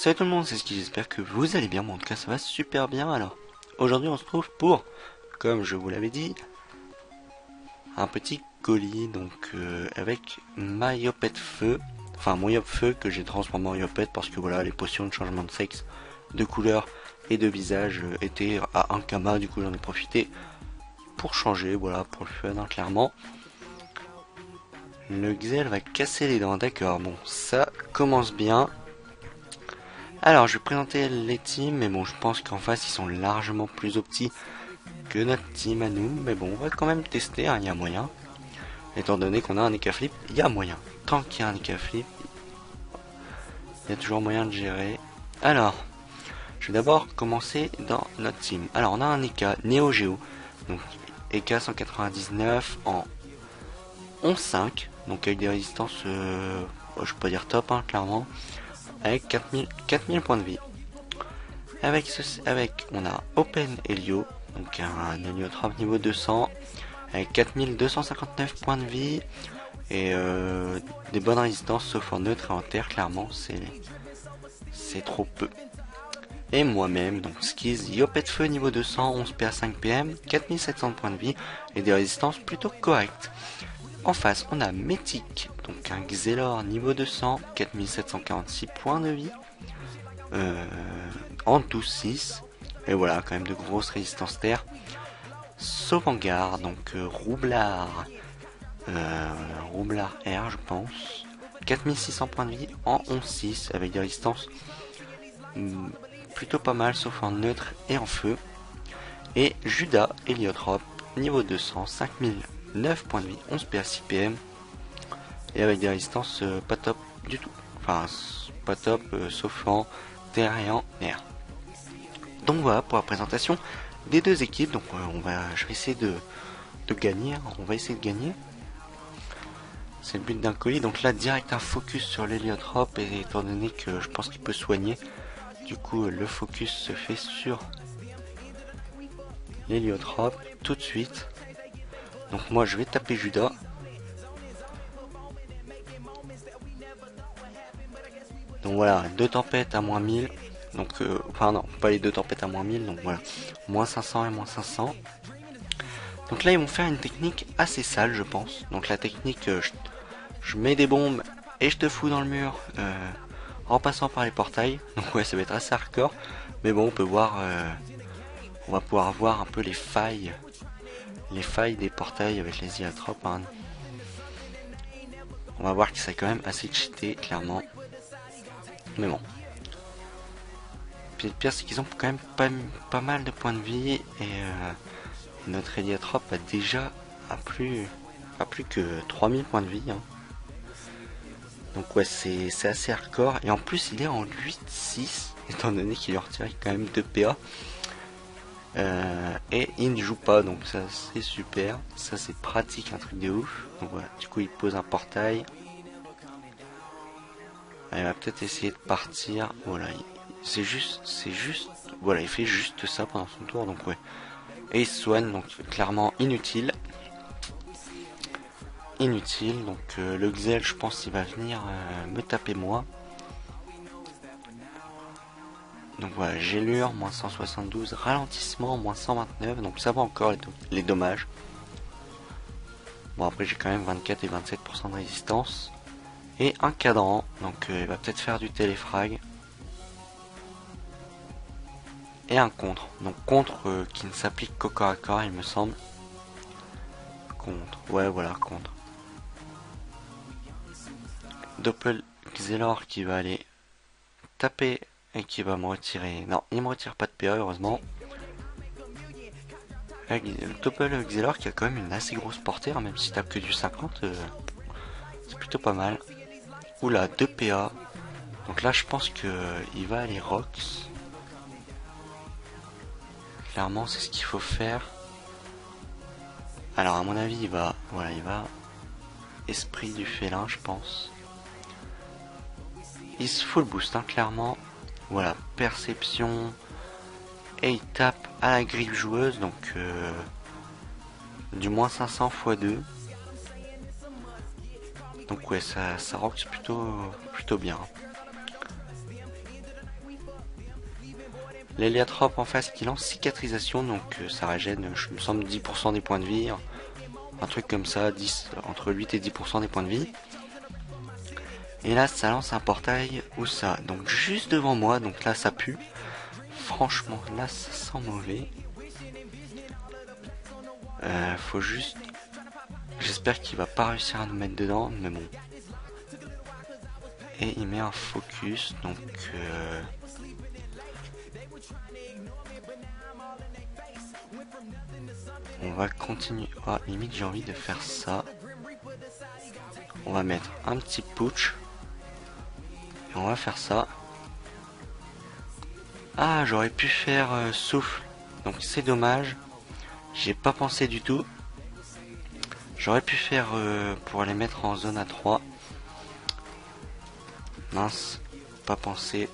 Salut tout le monde, c'est Ski, j'espère que vous allez bien, moi en tout cas ça va super bien. Alors, aujourd'hui on se trouve pour, comme je vous l'avais dit, un petit colis, donc avec ma yopette feu, enfin mon yop feu que j'ai transformé en yopette parce que voilà, les potions de changement de sexe, de couleur et de visage étaient à 1 kama, du coup j'en ai profité pour changer, voilà, pour le fun, hein, clairement. Le Xel va casser les dents, d'accord, bon ça commence bien. Alors, je vais présenter les teams, mais bon, je pense qu'en face, ils sont largement plus optis que notre team à nous. Mais bon, on va quand même tester, hein, il y a moyen. Étant donné qu'on a un Eka Flip, il y a moyen. Tant qu'il y a un Eka Flip, il y a toujours moyen de gérer. Alors, je vais d'abord commencer dans notre team. Alors, on a un Eka Neo Geo, donc Eka 199 en 11.5, donc avec des résistances, je peux pas dire top, hein, clairement, avec 4000 points de vie. Avec on a Open Helio, donc un héliotrope niveau 200 avec 4259 points de vie et des bonnes résistances sauf en neutre et en terre, clairement c'est trop peu. Et moi-même, donc Skiz, Yopet Feu niveau 200, 11 PA 5 PM, 4700 points de vie et des résistances plutôt correctes. En face, on a Mythic, donc un Xelor niveau 200, 4746 points de vie. En 12-6. Et voilà, quand même de grosses résistances terre. Sauvegarde, donc Roublard. Roublard R, je pense. 4600 points de vie en 11-6 avec des résistances plutôt pas mal, sauf en neutre et en feu. Et Judas Héliotrope, niveau 200, 5009 points de vie, 11 PA 6 PM. Et avec des résistances pas top du tout. Enfin, pas top, sauf en terre et en air. Donc voilà pour la présentation des deux équipes. Donc je vais essayer de gagner. On va essayer de gagner. C'est le but d'un colis. Donc là direct un focus sur l'héliotrope, et étant donné que je pense qu'il peut soigner, du coup le focus se fait sur l'héliotrope tout de suite. Donc moi je vais taper Judas. Donc voilà, deux tempêtes à moins 1000. Donc enfin non, pas les deux tempêtes à moins 1000. Donc voilà, moins 500 et moins 500. Donc là ils vont faire une technique assez sale, je pense. Donc la technique, je mets des bombes et je te fous dans le mur en passant par les portails. Donc ouais, ça va être assez hardcore. Mais bon, on peut voir, on va pouvoir voir un peu les failles des portails avec les iatropes, hein. On va voir que c'est quand même assez cheaté, clairement. Mais bon. Puis le pire, c'est qu'ils ont quand même pas mal de points de vie, et notre héliotrope a déjà plus que 3000 points de vie, hein. Donc ouais, c'est assez hardcore. Et en plus, il est en 8-6, étant donné qu'il lui retire quand même 2 PA. Et il ne joue pas, donc ça c'est super. Ça c'est pratique, un truc de ouf. Donc voilà, du coup il pose un portail. Il va peut-être essayer de partir. Voilà, c'est juste, voilà, il fait juste ça pendant son tour, donc ouais. Et il se soigne, donc clairement inutile. Donc le Xel, je pense qu'il va venir me taper moi. Donc voilà, gélure, moins 172, ralentissement, moins 129, donc ça va encore les dommages. Bon, après j'ai quand même 24 et 27% de résistance. Et un cadran, donc il va peut-être faire du téléfrag. Et un contre, donc contre qui ne s'applique qu'au corps à corps, il me semble. Contre, ouais voilà, contre. Doppel Xelor qui va aller taper et qui va me retirer. Non, il me retire pas de PA, heureusement. Le Doppel Xelor qui a quand même une assez grosse portée, hein, même s'il tape que du 50, c'est plutôt pas mal. Oula, 2 PA. Donc là, je pense que il va aller Rox. Clairement, c'est ce qu'il faut faire. Alors, à mon avis, il va Esprit du félin, je pense. Il se full boost, hein, clairement. Voilà, perception. Et il tape à la griffe joueuse, donc du moins 500 x 2. Donc ouais, ça rox plutôt bien. l'héliatrope en face qui lance cicatrisation, donc ça régène, je me semble, 10% des points de vie. Un truc comme ça, 10, entre 8 et 10% des points de vie. Et là, ça lance un portail, où ça? Donc juste devant moi, donc là, ça pue. Franchement, là, ça sent mauvais. Faut juste... J'espère qu'il va pas réussir à nous mettre dedans, mais bon. Et il met un focus, donc... on va continuer. Ah, limite, j'ai envie de faire ça. On va mettre un petit putsch. Et on va faire ça. Ah, j'aurais pu faire souffle. Donc c'est dommage. J'ai pas pensé du tout. J'aurais pu faire pour les mettre en zone à 3. Mince, pas pensé.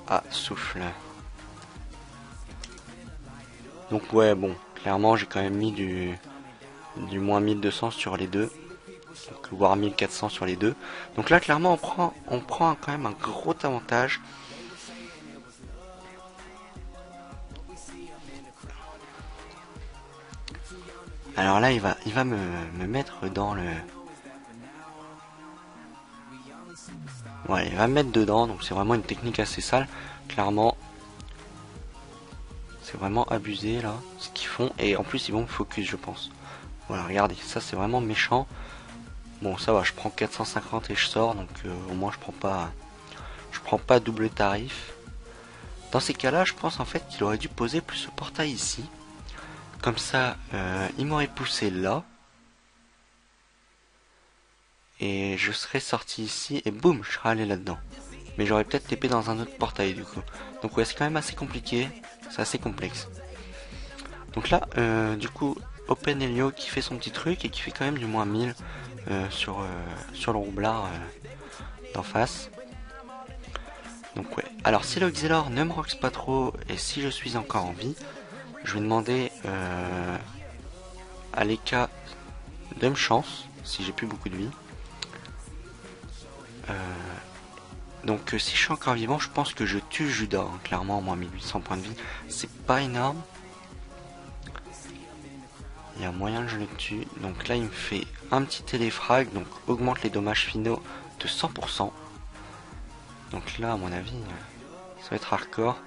Ah, souffle. Donc ouais, bon, clairement j'ai quand même mis du moins 1200 sur les deux. Donc, voire 1400 sur les deux. Donc là clairement on prend quand même un gros avantage. Alors là il va me mettre dans le... Ouais, il va me mettre dedans, donc c'est vraiment une technique assez sale. Clairement, c'est vraiment abusé là, ce qu'ils font. Et en plus ils vont me focus, je pense. Voilà, regardez, ça c'est vraiment méchant. Bon, ça va, je prends 450 et je sors, donc au moins je prends pas double tarif. Dans ces cas-là, je pense en fait qu'il aurait dû poser plus ce portail ici. Comme ça, il m'aurait poussé là. Et je serais sorti ici et boum, je serais allé là-dedans. Mais j'aurais peut-être TP dans un autre portail du coup. Donc ouais, c'est quand même assez compliqué. C'est assez complexe. Donc là, du coup, Open Helio qui fait son petit truc et qui fait quand même du moins 1000 sur le roublard d'en face. Donc ouais. Alors si le Xelor ne me roxe pas trop et si je suis encore en vie, je vais demander à Leka de me chance si j'ai plus beaucoup de vie. Donc si je suis encore vivant, je pense que je tue Judas, hein, clairement, moins 1800 points de vie. C'est pas énorme. Il y a moyen que je le tue. Donc là il me fait un petit téléfrag, donc augmente les dommages finaux de 100%. Donc là à mon avis, ça va être hardcore.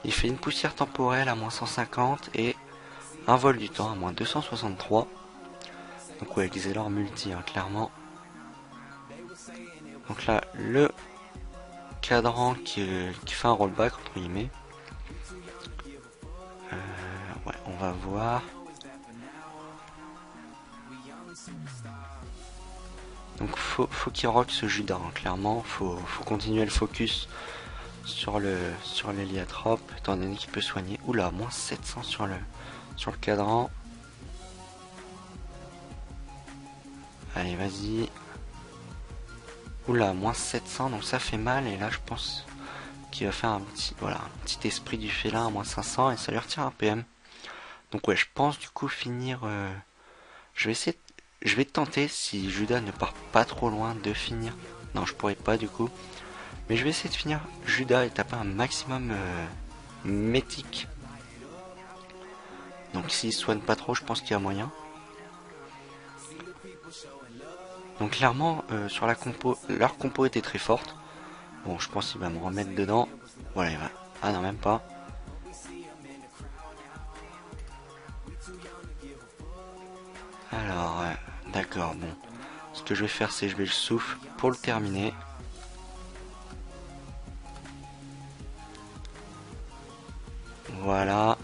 Il fait une poussière temporelle à moins 150 et un vol du temps à moins 263. Donc ouais, Xelor multi, hein, clairement. Donc là, le cadran qui fait un rollback, entre guillemets. Ouais, on va voir. Donc faut qu'il rock ce Judas, hein, clairement. Faut continuer le focus sur l'héliatrope, étant donné qu'il peut soigner. Oula, moins 700 sur le cadran. Allez, vas-y. Oula, moins 700, donc ça fait mal. Et là, je pense qu'il va faire un petit esprit du félin à moins 500 et ça lui retire un PM. Donc ouais, je pense du coup finir... je vais tenter, si Judas ne part pas trop loin, de finir. Non, je pourrais pas du coup. Mais je vais essayer de finir Judas et taper un maximum métique. Donc s'il soigne pas trop, je pense qu'il y a moyen. Donc clairement, sur la compo, leur compo était très forte. Bon, je pense qu'il va me remettre dedans. Voilà, il va... Ah non, même pas. Alors, d'accord, bon. Ce que je vais faire, c'est que je vais le souffle pour le terminer. Voilà.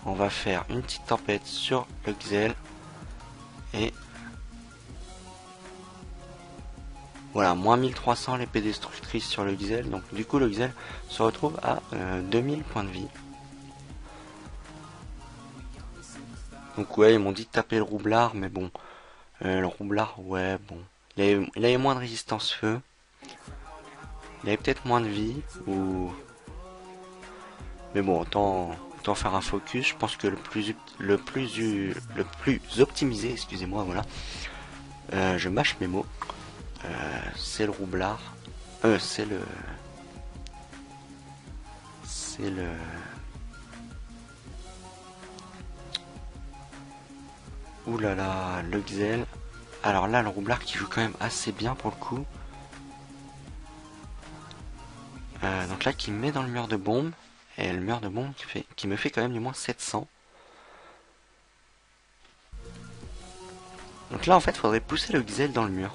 On va faire une petite tempête sur le Xel. Et... voilà, moins 1300 l'épée destructrice sur le Xel. Donc du coup, le Xel se retrouve à 2000 points de vie. Donc ouais, ils m'ont dit de taper le roublard, mais bon. Le roublard, ouais, bon. Il avait moins de résistance feu. Il avait peut-être moins de vie, ou... mais bon, autant faire un focus. Je pense que le plus optimisé, excusez-moi, voilà. Je mâche mes mots. C'est le roublard. C'est le... c'est le... Ouh là là, le Xel. Alors là, le roublard qui joue quand même assez bien pour le coup. Donc là, qui me met dans le mur de bombe. Et le mur de bombe qui me fait quand même du moins 700. Donc là, en fait, il faudrait pousser le Xel dans le mur.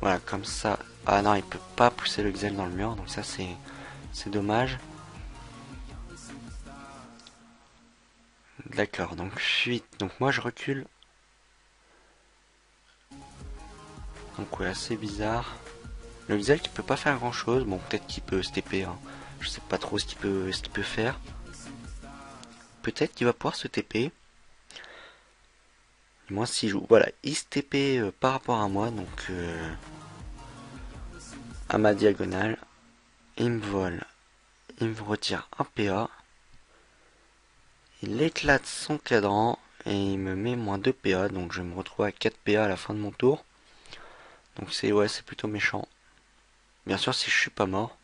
Voilà, comme ça. Ah non, il peut pas pousser le Xel dans le mur. Donc ça, c'est dommage. D'accord, donc fuite. Donc moi, je recule. Donc ouais, assez bizarre. Le Xel qui peut pas faire grand chose. Bon, peut-être qu'il peut se TP. Hein. Je sais pas trop ce qu'il peut faire. Peut-être qu'il va pouvoir se TP. Moi, s'il joue. Voilà, il se TP par rapport à moi. Donc, à ma diagonale. Il me vole. Il me retire un PA. Il éclate son cadran. Et il me met moins 2 PA. Donc, je me retrouve à 4 PA à la fin de mon tour. Donc, c'est plutôt méchant. Bien sûr, si je suis pas mort.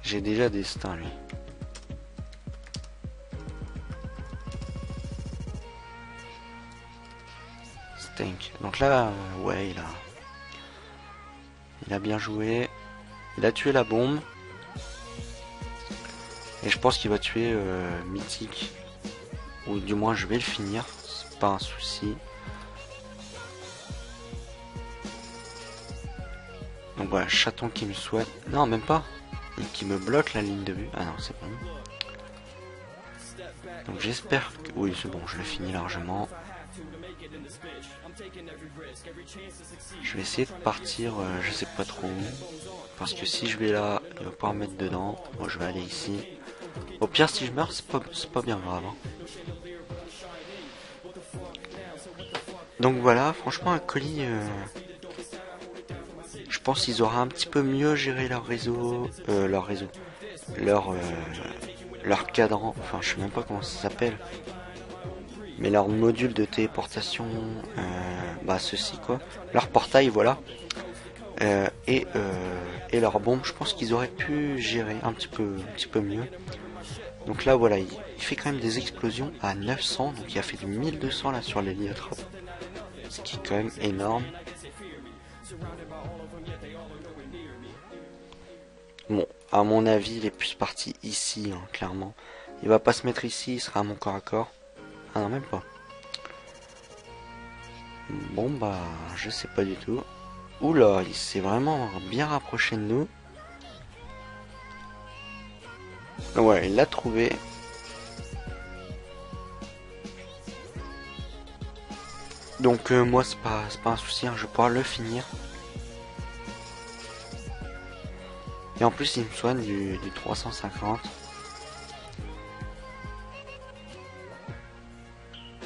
J'ai déjà des stun, lui. Stank. Donc là, ouais, il a bien joué. Il a tué la bombe. Et je pense qu'il va tuer Mythique. Ou du moins, je vais le finir. C'est pas un souci. Donc voilà, chaton qui me souhaite. Non, même pas. Et qui me bloque la ligne de vue. Ah non, c'est bon. Donc j'espère que... Oui, c'est bon, je l'ai fini largement. Je vais essayer de partir, je sais pas trop où. Parce que si je vais là, il va pas me mettre dedans. Moi, je vais aller ici. Au pire, si je meurs, c'est pas bien grave. Hein. Donc voilà, franchement, un colis... je pense qu'ils auraient un petit peu mieux géré leur réseau. Leur cadran. Enfin, je sais même pas comment ça s'appelle. Mais leur module de téléportation, ceci quoi, leur portail, voilà, et leur bombe, je pense qu'ils auraient pu gérer un petit peu mieux. Donc là, voilà, il fait quand même des explosions à 900, donc il a fait du 1200 là sur l'héliotropes, ce qui est quand même énorme. Bon, à mon avis, il est plus parti ici, hein, clairement. Il va pas se mettre ici, il sera à mon corps à corps. Ah non, même pas. Bon bah, je sais pas du tout. Oula, il s'est vraiment bien rapproché de nous. Ouais, il l'a trouvé. Donc moi c'est pas un souci, hein, je vais pouvoir le finir. Et en plus il me soigne du 350.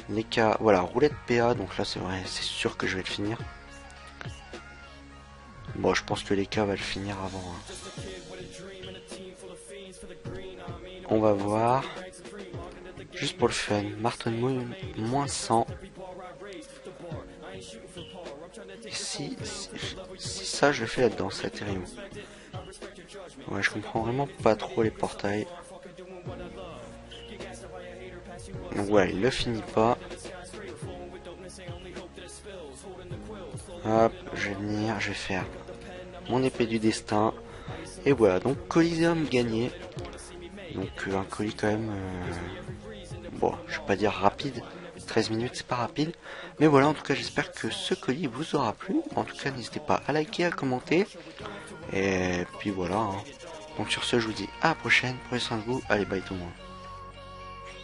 Les cas, voilà, roulette PA, donc là c'est vrai, c'est sûr que je vais le finir. Bon, je pense que les cas va le finir avant. Hein. On va voir. Juste pour le fun, Martin Moon, moins 100. Et si ça je le fais là-dedans, c'est terrible. Ouais, je comprends vraiment pas trop les portails. Donc ouais, il le finit pas. Hop, je vais venir, je vais faire mon épée du destin. Et voilà, donc Coliseum gagné. Donc un colis quand même... bon, je vais pas dire rapide. 13 minutes, c'est pas rapide. Mais voilà, en tout cas, j'espère que ce colis vous aura plu. En tout cas, n'hésitez pas à liker, à commenter. Et puis voilà. Hein. Donc sur ce, je vous dis à la prochaine. Prenez soin de vous. Allez, bye tout le monde.